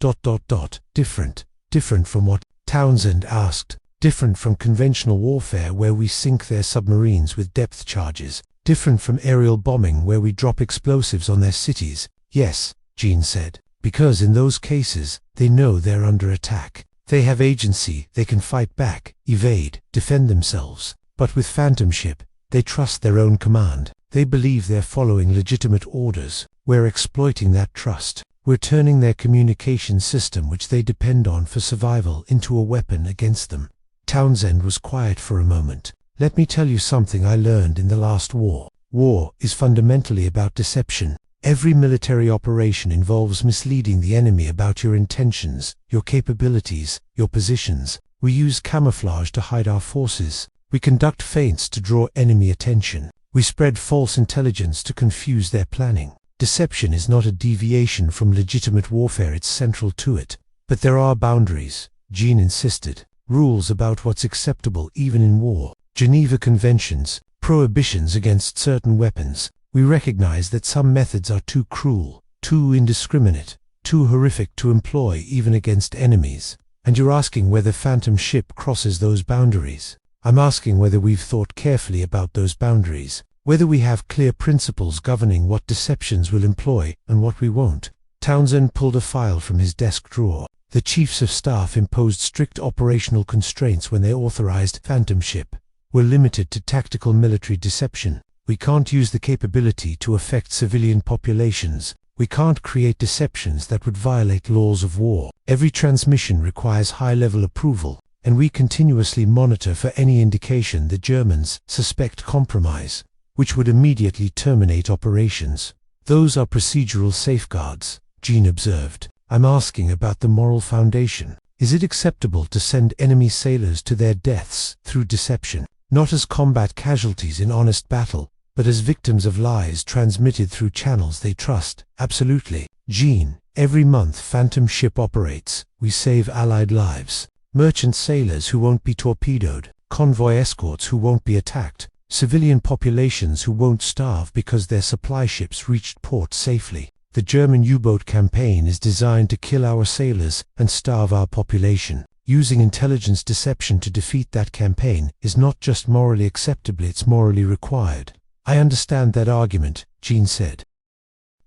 Speaker 1: different. Different from what?" Townsend asked. "Different from conventional warfare where we sink their submarines with depth charges. Different from aerial bombing where we drop explosives on their cities." "Yes," Gene said, "because in those cases, they know they're under attack. They have agency, they can fight back, evade, defend themselves. But with Phantom Ship, they trust their own command. They believe they're following legitimate orders. We're exploiting that trust. We're turning their communication system, which they depend on for survival, into a weapon against them." Townsend was quiet for a moment. "Let me tell you something I learned in the last war. War is fundamentally about deception. Every military operation involves misleading the enemy about your intentions, your capabilities, your positions. We use camouflage to hide our forces. We conduct feints to draw enemy attention. We spread false intelligence to confuse their planning. Deception is not a deviation from legitimate warfare, it's central to it. But there are boundaries, Jean insisted. Rules about what's acceptable even in war. Geneva Conventions, prohibitions against certain weapons. We recognize that some methods are too cruel, too indiscriminate, too horrific to employ even against enemies. And you're asking whether Phantom Ship crosses those boundaries. I'm asking whether we've thought carefully about those boundaries, whether we have clear principles governing what deceptions we'll employ and what we won't. Townsend pulled a file from his desk drawer. The chiefs of staff imposed strict operational constraints when they authorized Phantom Ship. We're limited to tactical military deception. We can't use the capability to affect civilian populations. We can't create deceptions that would violate laws of war. Every transmission requires high-level approval, and we continuously monitor for any indication the Germans suspect compromise, which would immediately terminate operations. Those are procedural safeguards, Jean observed. I'm asking about the moral foundation. Is it acceptable to send enemy sailors to their deaths through deception, not as combat casualties in honest battle, but as victims of lies transmitted through channels they trust? Absolutely. Jean, every month Phantom Ship operates, we save Allied lives. Merchant sailors who won't be torpedoed, convoy escorts who won't be attacked, civilian populations who won't starve because their supply ships reached port safely. The German U-boat campaign is designed to kill our sailors and starve our population. Using intelligence deception to defeat that campaign is not just morally acceptable, it's morally required. I understand that argument, Jean said.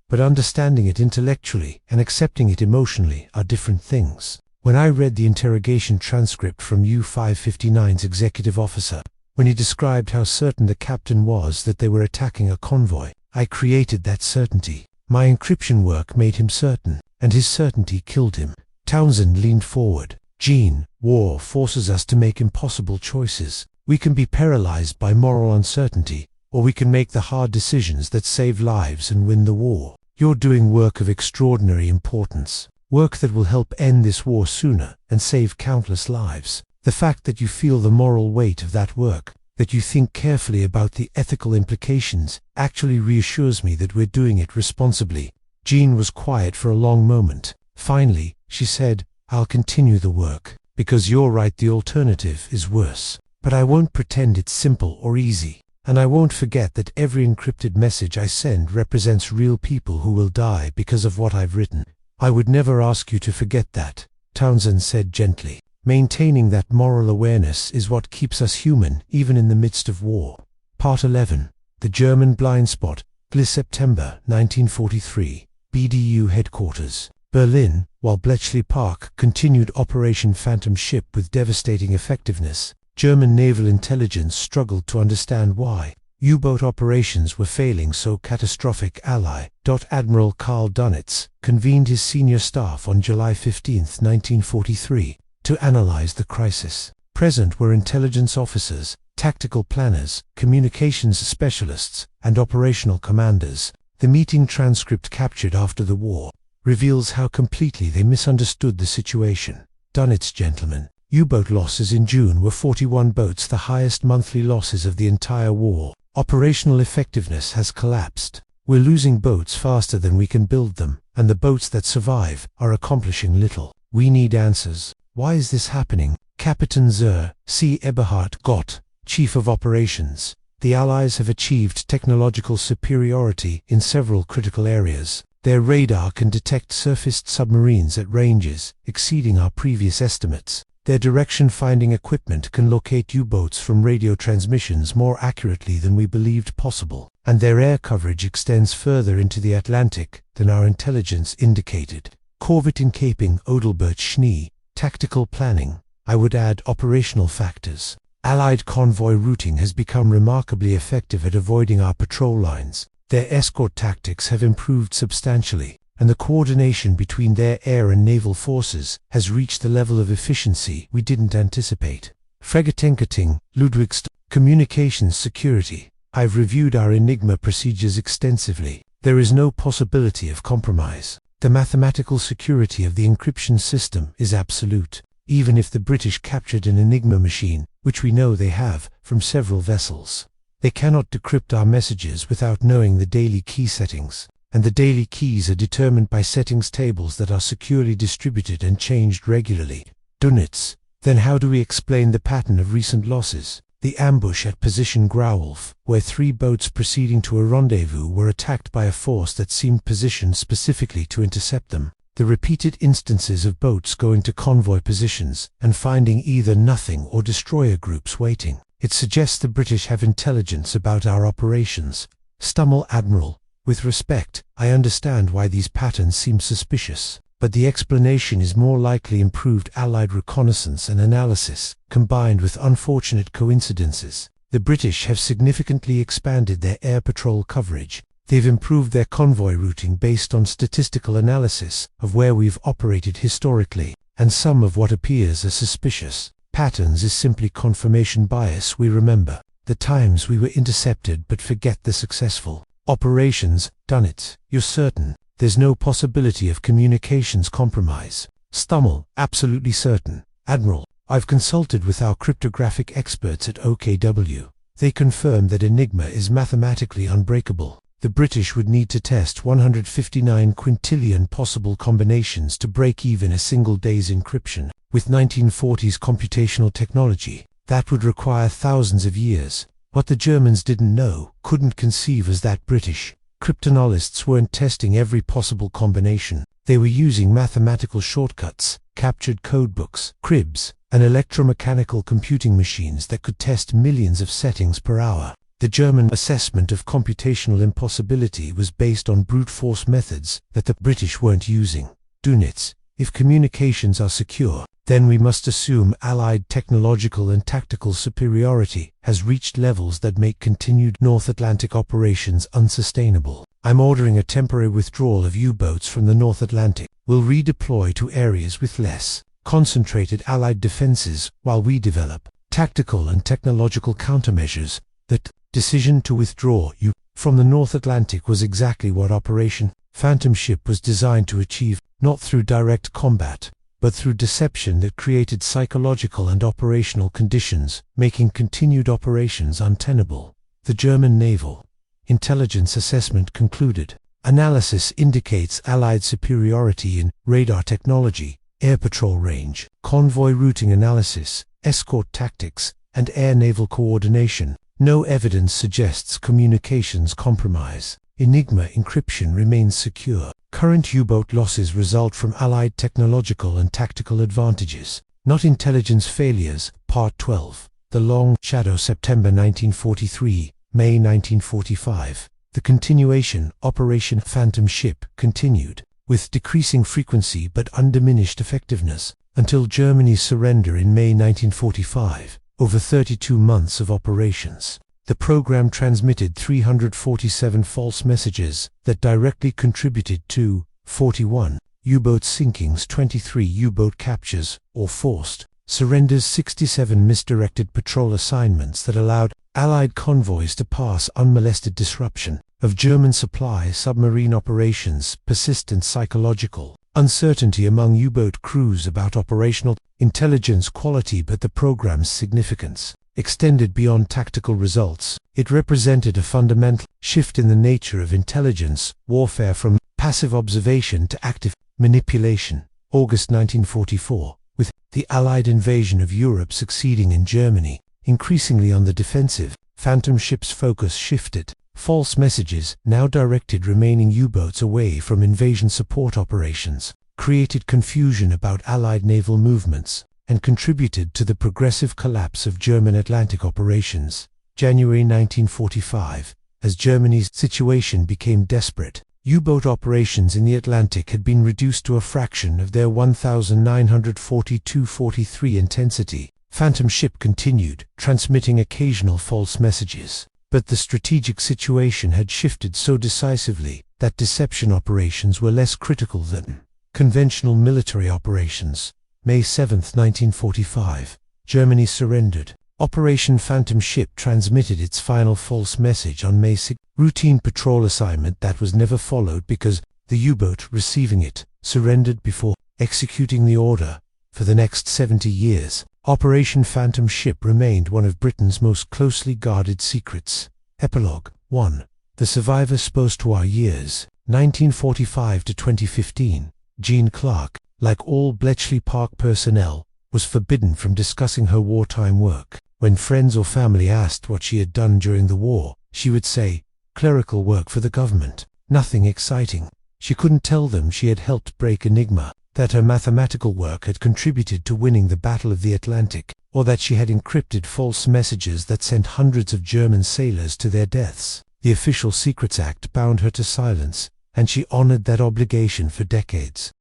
Speaker 1: But understanding it intellectually and accepting it emotionally are different things. When I read the interrogation transcript from U-559's executive officer, when he described how certain the captain was that they were attacking a convoy, I created that certainty. My encryption work made him certain, and his certainty killed him. Townsend leaned forward. Jean, war forces us to make impossible choices. We can be paralyzed by moral uncertainty, or we can make the hard decisions that save lives and win the war. You're doing work of extraordinary importance, work that will help end this war sooner and save countless lives. The fact that you feel the moral weight of that work, that you think carefully about the ethical implications, actually reassures me that we're doing it responsibly. Jean was quiet for a long moment. Finally, she said, I'll continue the work, because you're right, the alternative is worse. But I won't pretend it's simple or easy. And I won't forget that every encrypted message I send represents real people who will die because of what I've written. I would never ask you to forget that, Townsend said gently. Maintaining that moral awareness is what keeps us human, even in the midst of war. Part 11. The German Blind Spot, September 1943. BDU Headquarters, Berlin. While Bletchley Park continued Operation Phantom Ship with devastating effectiveness, German naval intelligence struggled to understand why U-boat operations were failing so catastrophic. Admiral Karl Dönitz convened his senior staff on July 15, 1943, to analyze the crisis. Present were intelligence officers, tactical planners, communications specialists, and operational commanders. The meeting transcript captured after the war reveals how completely they misunderstood the situation. Dönitz, gentlemen, U-boat losses in June were 41 boats, the highest monthly losses of the entire war. Operational effectiveness has collapsed. We're losing boats faster than we can build them, and the boats that survive are accomplishing little. We need answers. Why is this happening? Captain Zur, C. Eberhard Gott, Chief of Operations. The Allies have achieved technological superiority in several critical areas. Their radar can detect surfaced submarines at ranges exceeding our previous estimates. Their direction-finding equipment can locate U-boats from radio transmissions more accurately than we believed possible, and their air coverage extends further into the Atlantic than our intelligence indicated. Corvette encaping Odelbert Schnee, tactical planning. I would add operational factors. Allied convoy routing has become remarkably effective at avoiding our patrol lines. Their escort tactics have improved substantially, and the coordination between their air and naval forces has reached a level of efficiency we didn't anticipate. Fregatenketing, Ludwigst, communications security. I've reviewed our Enigma procedures extensively. There is no possibility of compromise. The mathematical security of the encryption system is absolute. Even if the British captured an Enigma machine, which we know they have, from several vessels, they cannot decrypt our messages without knowing the daily key settings. And the daily keys are determined by settings tables that are securely distributed and changed regularly. Dunits. Then how do we explain the pattern of recent losses? The ambush at position Growolf, where 3 boats proceeding to a rendezvous were attacked by a force that seemed positioned specifically to intercept them. The repeated instances of boats going to convoy positions and finding either nothing or destroyer groups waiting. It suggests the British have intelligence about our operations. Stummel Admiral. With respect, I understand why these patterns seem suspicious, but the explanation is more likely improved Allied reconnaissance and analysis, combined with unfortunate coincidences. The British have significantly expanded their air patrol coverage. They've improved their convoy routing based on statistical analysis of where we've operated historically, and some of what appears as suspicious patterns is simply confirmation bias. We remember the times we were intercepted but forget the successful operations. Done it. You're certain there's no possibility of communications compromise? Stummel. Absolutely certain, Admiral. I've consulted with our cryptographic experts at OKW. They confirm that Enigma is mathematically unbreakable. The British would need to test 159 quintillion possible combinations to break even a single day's encryption. With 1940s computational technology, that would require thousands of years. What the Germans didn't know, couldn't conceive, is that British cryptanalysts weren't testing every possible combination. They were using mathematical shortcuts, captured codebooks, cribs, and electromechanical computing machines that could test millions of settings per hour. The German assessment of computational impossibility was based on brute force methods that the British weren't using. Dunits. If communications are secure, then we must assume Allied technological and tactical superiority has reached levels that make continued North Atlantic operations unsustainable. I'm ordering a temporary withdrawal of U-boats from the North Atlantic. We'll redeploy to areas with less concentrated Allied defenses while we develop tactical and technological countermeasures. That decision to withdraw from the North Atlantic was exactly what Operation Phantom Ship was designed to achieve, not through direct combat, but through deception that created psychological and operational conditions, making continued operations untenable. The German Naval Intelligence Assessment concluded, analysis indicates Allied superiority in radar technology, air patrol range, convoy routing analysis, escort tactics, and air-naval coordination. No evidence suggests communications compromise. Enigma encryption remains secure. Current U-boat losses result from Allied technological and tactical advantages, not intelligence failures. Part 12. The Long Shadow. September 1943, May 1945. The continuation, Operation Phantom Ship, continued, with decreasing frequency but undiminished effectiveness, until Germany's surrender in May 1945. Over 32 months of operations, the program transmitted 347 false messages that directly contributed to 41 U-boat sinkings, 23 U-boat captures or forced surrenders, 67 misdirected patrol assignments that allowed Allied convoys to pass unmolested, disruption of German supply submarine operations, persistent psychological uncertainty among U-boat crews about operational intelligence quality, but the program's significance extended beyond tactical results. It represented a fundamental shift in the nature of intelligence warfare, from passive observation to active manipulation. August 1944, with the Allied invasion of Europe succeeding in Germany, increasingly on the defensive, Phantom Ship's focus shifted. False messages, now directed remaining U-boats away from invasion support operations, created confusion about Allied naval movements, and contributed to the progressive collapse of German Atlantic operations. January 1945, as Germany's situation became desperate, U-boat operations in the Atlantic had been reduced to a fraction of their 1942-43 intensity. Phantom Ship continued, transmitting occasional false messages. But the strategic situation had shifted so decisively that deception operations were less critical than conventional military operations. May 7, 1945. Germany surrendered. Operation Phantom Ship transmitted its final false message on May 6, routine patrol assignment that was never followed because the U-boat receiving it surrendered before executing the order. For the next 70 years, Operation Phantom Ship remained one of Britain's most closely guarded secrets. Epilogue 1. The survivors post-war years, 1945 to 2015. Jean Clark, like all Bletchley Park personnel, was forbidden from discussing her wartime work. When friends or family asked what she had done during the war, she would say, "Clerical work for the government. Nothing exciting." She couldn't tell them she had helped break Enigma, that her mathematical work had contributed to winning the Battle of the Atlantic, or that she had encrypted false messages that sent hundreds of German sailors to their deaths. The Official Secrets Act bound her to silence, and she honored that obligation for decades.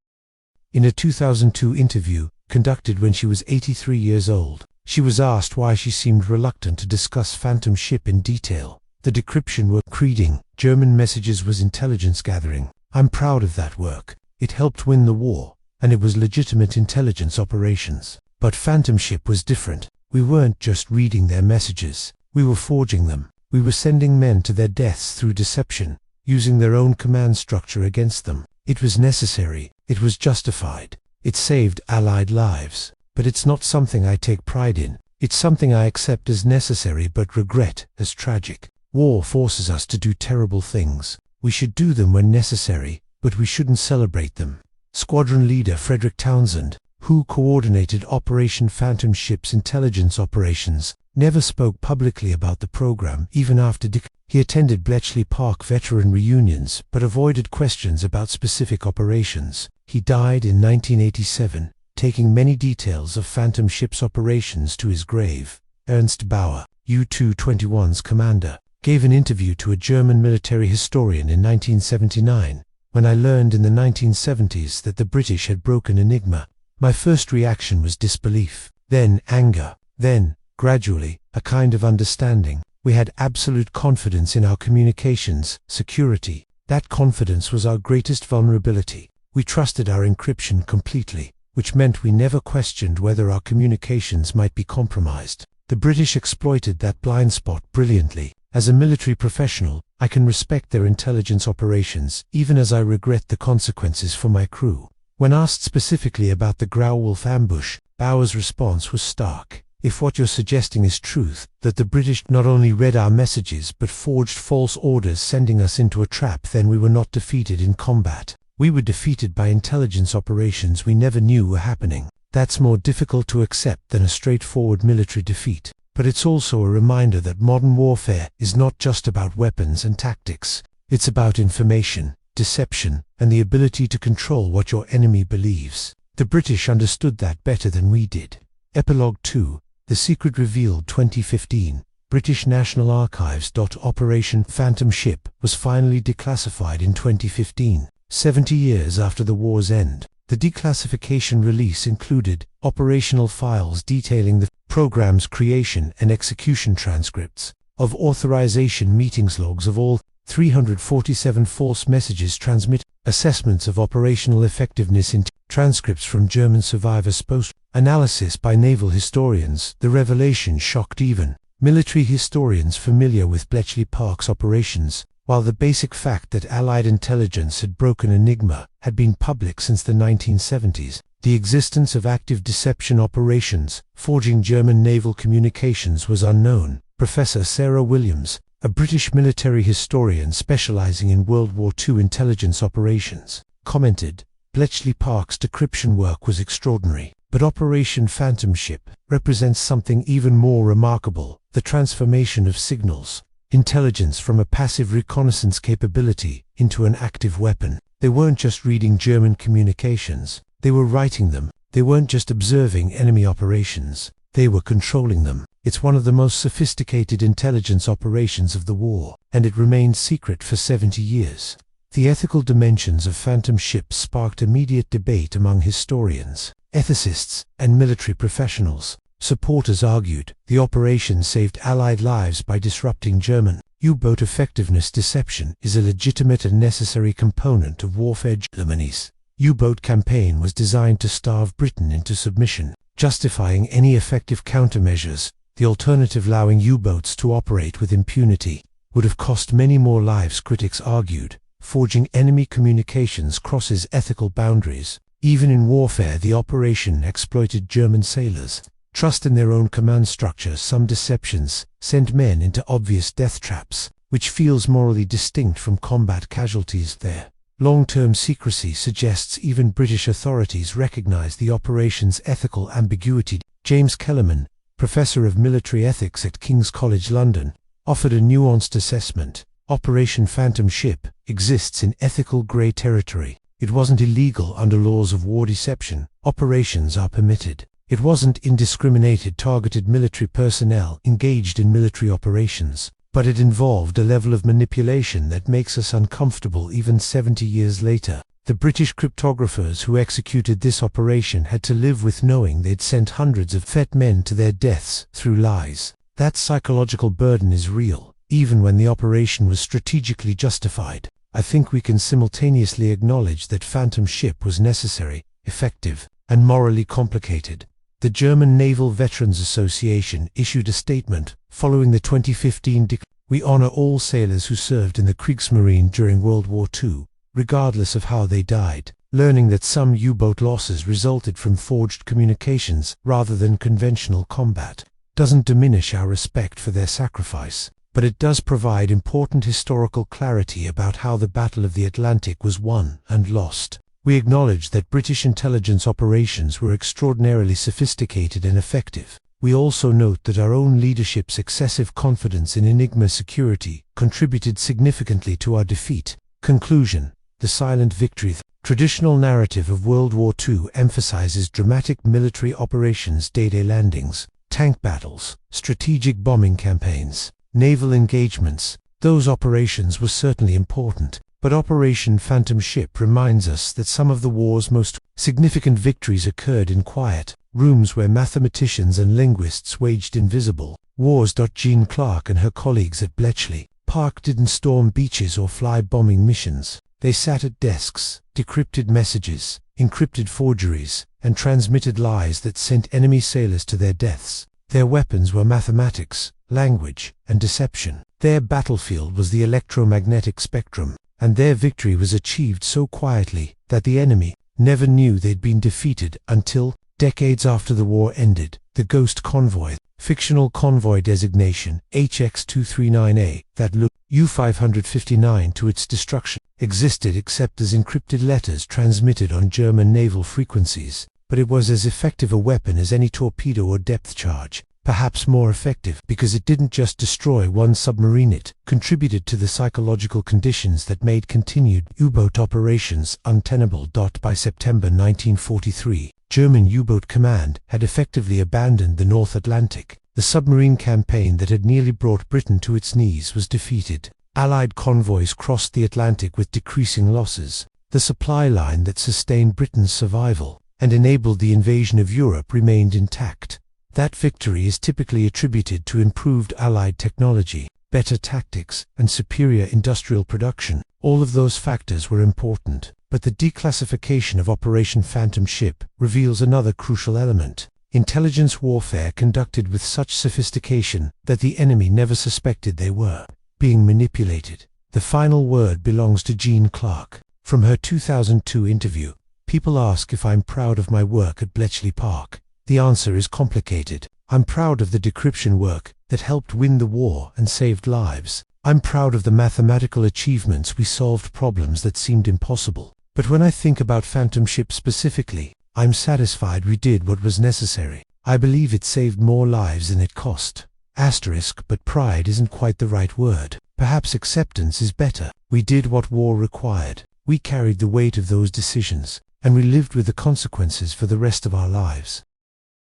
Speaker 1: In a 2002 interview, conducted when she was 83 years old, she was asked why she seemed reluctant to discuss Phantom Ship in detail. The decryption work, reading German messages, was intelligence gathering. "I'm proud of that work. It helped win the war, and it was legitimate intelligence operations. But Phantom Ship was different. We weren't just reading their messages. We were forging them. We were sending men to their deaths through deception, using their own command structure against them. It was necessary. It was justified. It saved Allied lives. But it's not something I take pride in. It's something I accept as necessary but regret as tragic. War forces us to do terrible things. We should do them when necessary, but we shouldn't celebrate them." Squadron leader Frederick Townsend, who coordinated Operation Phantom Ship's intelligence operations, never spoke publicly about the program even after he attended Bletchley Park veteran reunions but avoided questions about specific operations. He died in 1987, taking many details of Phantom Ship's operations to his grave. Ernst Bauer, U-221's commander, gave an interview to a German military historian in 1979. "When I learned in the 1970s that the British had broken Enigma, my first reaction was disbelief, then anger, then, gradually, a kind of understanding. We had absolute confidence in our communications, security. That confidence was our greatest vulnerability. We trusted our encryption completely, which meant we never questioned whether our communications might be compromised. The British exploited that blind spot brilliantly. As a military professional, I can respect their intelligence operations, even as I regret the consequences for my crew." When asked specifically about the Grauwolf ambush, Bauer's response was stark. "If what you're suggesting is truth, that the British not only read our messages but forged false orders sending us into a trap, then we were not defeated in combat. We were defeated by intelligence operations we never knew were happening. That's more difficult to accept than a straightforward military defeat. But it's also a reminder that modern warfare is not just about weapons and tactics. It's about information, deception, and the ability to control what your enemy believes. The British understood that better than we did." Epilogue 2. The Secret Revealed 2015. British National Archives. Operation Phantom Ship was finally declassified in 2015, 70 years after the war's end. The declassification release included operational files detailing the program's creation and execution, transcripts of authorization meetings, logs of all 347 false messages transmitted, assessments of operational effectiveness in transcripts from German survivors, post-analysis by naval historians. The revelation shocked even military historians familiar with Bletchley Park's operations. While the basic fact that Allied intelligence had broken Enigma had been public since the 1970s, the existence of active deception operations forging German naval communications was unknown. Professor Sarah Williams, a British military historian specializing in World War II intelligence operations, commented, "Bletchley Park's decryption work was extraordinary, but Operation Phantom Ship represents something even more remarkable: the transformation of signals intelligence from a passive reconnaissance capability into an active weapon. They weren't just reading German communications, they were writing them. They weren't just observing enemy operations, they were controlling them. It's one of the most sophisticated intelligence operations of the war, and it remained secret for 70 years. The ethical dimensions of Phantom Ship sparked immediate debate among historians, ethicists, and military professionals. Supporters argued the operation saved Allied lives by disrupting German U-boat effectiveness. Deception is a legitimate and necessary component of warfare. Germany's U-boat campaign was designed to starve Britain into submission, justifying any effective countermeasures The alternative, allowing U-boats to operate with impunity, would have cost many more lives, critics argued. Forging enemy communications crosses ethical boundaries. Even in warfare, the operation exploited German sailors' trust in their own command structure. Some deceptions sent men into obvious death traps, which feels morally distinct from combat casualties there. Long-term secrecy suggests even British authorities recognized the operation's ethical ambiguity. James Kellerman, professor of military ethics at King's College London, offered a nuanced assessment. Operation Phantom Ship exists in ethical grey territory. It wasn't illegal under laws of war deception. Operations are permitted. It wasn't indiscriminated targeted military personnel engaged in military operations. But it involved a level of manipulation that makes us uncomfortable even 70 years later. The British cryptographers who executed this operation had to live with knowing they'd sent hundreds of fat men to their deaths through lies. That psychological burden is real, even when the operation was strategically justified. I think we can simultaneously acknowledge that Phantom Ship was necessary, effective, and morally complicated. The German Naval Veterans Association issued a statement following the 2015 decree. We honor all sailors who served in the Kriegsmarine during World War II, regardless of how they died. Learning that some U-boat losses resulted from forged communications rather than conventional combat doesn't diminish our respect for their sacrifice, but it does provide important historical clarity about how the Battle of the Atlantic was won and lost. We acknowledge that British intelligence operations were extraordinarily sophisticated and effective. We also note that our own leadership's excessive confidence in Enigma security contributed significantly to our defeat. Conclusion: the silent victory. Traditional narrative of World War II emphasizes dramatic military operations, D-Day landings, tank battles, strategic bombing campaigns, naval engagements. Those operations were certainly important, but Operation Phantom Ship reminds us that some of the war's most significant victories occurred in quiet rooms where mathematicians and linguists waged invisible wars. Jean Clark and her colleagues at Bletchley Park didn't storm beaches or fly bombing missions. They sat at desks, decrypted messages, encrypted forgeries, and transmitted lies that sent enemy sailors to their deaths. Their weapons were mathematics, language, and deception. Their battlefield was the electromagnetic spectrum, and their victory was achieved so quietly that the enemy never knew they'd been defeated until, decades after the war ended, the Ghost Convoy, fictional convoy designation HX-239A, that looked U-559 to its destruction, existed except as encrypted letters transmitted on German naval frequencies, but it was as effective a weapon as any torpedo or depth charge. Perhaps more effective because it didn't just destroy one submarine, it contributed to the psychological conditions that made continued U-boat operations untenable. By September 1943, German U-boat command had effectively abandoned the North Atlantic. The submarine campaign that had nearly brought Britain to its knees was defeated. Allied convoys crossed the Atlantic with decreasing losses. The supply line that sustained Britain's survival and enabled the invasion of Europe remained intact. That victory is typically attributed to improved Allied technology, better tactics, and superior industrial production. All of those factors were important, but the declassification of Operation Phantom Ship reveals another crucial element: intelligence warfare conducted with such sophistication that the enemy never suspected they were being manipulated. The final word belongs to Jean Clark. From her 2002 interview, people ask if I'm proud of my work at Bletchley Park. The answer is complicated. I'm proud of the decryption work that helped win the war and saved lives. I'm proud of the mathematical achievements we solved problems that seemed impossible. But when I think about Phantom Ship specifically, I'm satisfied we did what was necessary. I believe it saved more lives than it cost. But pride isn't quite the right word. Perhaps acceptance is better. We did what war required. We carried the weight of those decisions, and we lived with the consequences for the rest of our lives.